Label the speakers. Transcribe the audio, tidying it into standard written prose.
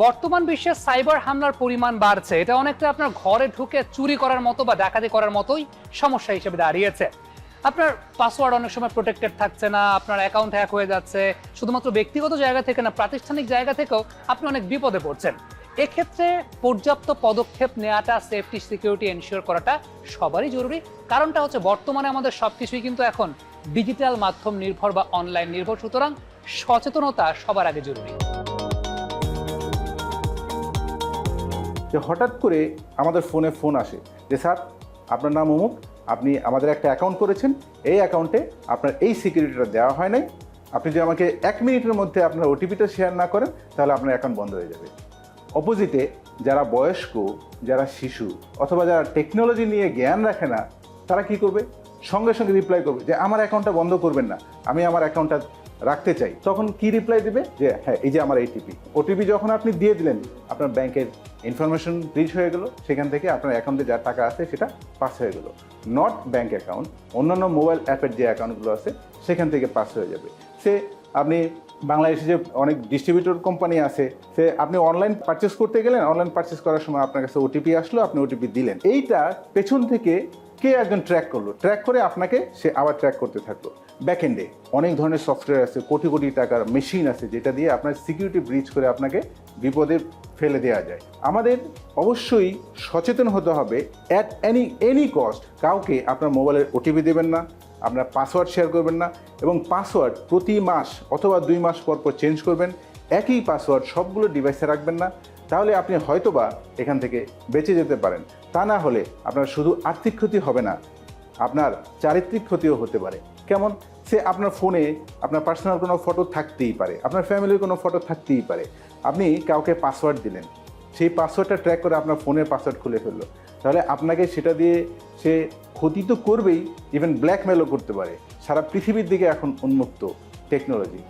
Speaker 1: বর্তমান বিশ্বে সাইবার হামলার পরিমাণ বাড়ছে, এটা অনেকটা আপনার ঘরে ঢুকে চুরি করার মতো বা ডাকাতি করার মতোই সমস্যা হিসেবে দাঁড়িয়েছে। আপনার পাসওয়ার্ড অনেক সময় প্রোটেক্টেড থাকছে না, আপনার অ্যাকাউন্ট হ্যাক হয়ে যাচ্ছে, শুধুমাত্র ব্যক্তিগত জায়গা থেকে না, প্রাতিষ্ঠানিক জায়গা থেকেও আপনি অনেক বিপদে পড়ছেন। এক্ষেত্রে পর্যাপ্ত পদক্ষেপ নেওয়াটা, সেফটি সিকিউরিটি এনশিওর করাটা সবারই জরুরি। কারণটা হচ্ছে বর্তমানে আমাদের সবকিছুই কিন্তু এখন ডিজিটাল মাধ্যম নির্ভর বা অনলাইন নির্ভর, সুতরাং সচেতনতা সবার আগে জরুরি।
Speaker 2: যে হঠাৎ করে আমাদের ফোন আসে যে স্যার আপনার নাম অমুক, আপনি আমাদের একটা অ্যাকাউন্ট করেছেন, এই অ্যাকাউন্টে আপনার এই সিকিউরিটিটা দেওয়া হয় নাই, আপনি যদি আমাকে 1 মিনিটের মধ্যে আপনার ওটিপিটা শেয়ার না করেন তাহলে আপনার অ্যাকাউন্ট বন্ধ হয়ে যাবে। অপোজিটে যারা বয়স্ক, যারা শিশু অথবা যারা টেকনোলজি নিয়ে জ্ঞান রাখে না, তারা কি করবে? সঙ্গে সঙ্গে রিপ্লাই করবে যে আমার অ্যাকাউন্টটা বন্ধ করবেন না, আমি আমার অ্যাকাউন্টটা রাখতে চাই। তখন কি রিপ্লাই দিবে? যে হ্যাঁ, এই যে আমার ওটিপি যখন আপনি দিয়ে দিলেন, আপনার ব্যাংকের ইনফরমেশন ব্রিচ হয়ে গেল, সেখান থেকে আপনার অ্যাকাউন্টে যা টাকা আছে সেটা পাস হয়ে গেল। নট ব্যাংক অ্যাকাউন্ট, অন্যান্য মোবাইল অ্যাপের যে অ্যাকাউন্টগুলো আছে সেখান থেকে পাস হয়ে যাবে। আপনি বাংলাদেশে যে অনেক ডিস্ট্রিবিউটর কোম্পানি আছে, আপনি অনলাইন পারচেস করতে গেলেন, অনলাইন পারচেস করার সময় আপনার কাছে ওটিপি আসলো, আপনি ওটিপি দিলেন, এইটা পেছন থেকে কে একজন ট্র্যাক করলো, ট্র্যাক করে আপনাকে সে আবার ট্র্যাক করতে থাকলো। ব্যাকএন্ডে অনেক ধরনের সফটওয়্যার আছে, কোটি কোটি টাকার মেশিন আছে, যেটা দিয়ে আপনার সিকিউরিটি ব্রিচ করে আপনাকে বিপদে ফেলে দেওয়া যায়। আমাদের অবশ্যই সচেতন হতে হবে। অ্যাট এনি কস্ট কাউকে আপনার মোবাইলের ওটিপি দেবেন না, আপনার পাসওয়ার্ড শেয়ার করবেন না, এবং পাসওয়ার্ড প্রতি মাস অথবা 2 মাস পর পর চেঞ্জ করবেন। একই পাসওয়ার্ড সবগুলো ডিভাইসে রাখবেন না, তাহলে আপনি হয়তোবা এখান থেকে বেঁচে যেতে পারেন। তা না হলে আপনার শুধু আর্থিক ক্ষতি হবে না, আপনার চারিত্রিক ক্ষতিও হতে পারে। কেমন? আপনার ফোনে আপনার পার্সোনাল কোনো ফটো থাকতেই পারে, আপনার ফ্যামিলির কোনো ফটো থাকতেই পারে। আপনি কাউকে পাসওয়ার্ড দিলেন, সেই পাসওয়ার্ডটা ট্র্যাক করে আপনার ফোনের পাসওয়ার্ড খুলে ফেললো, তাহলে আপনাকে সেটা দিয়ে সে ক্ষতি তো করবেই, ইভেন ব্ল্যাকমেলও করতে পারে। সারা পৃথিবীর দিকে এখন উন্মুক্ত টেকনোলজি।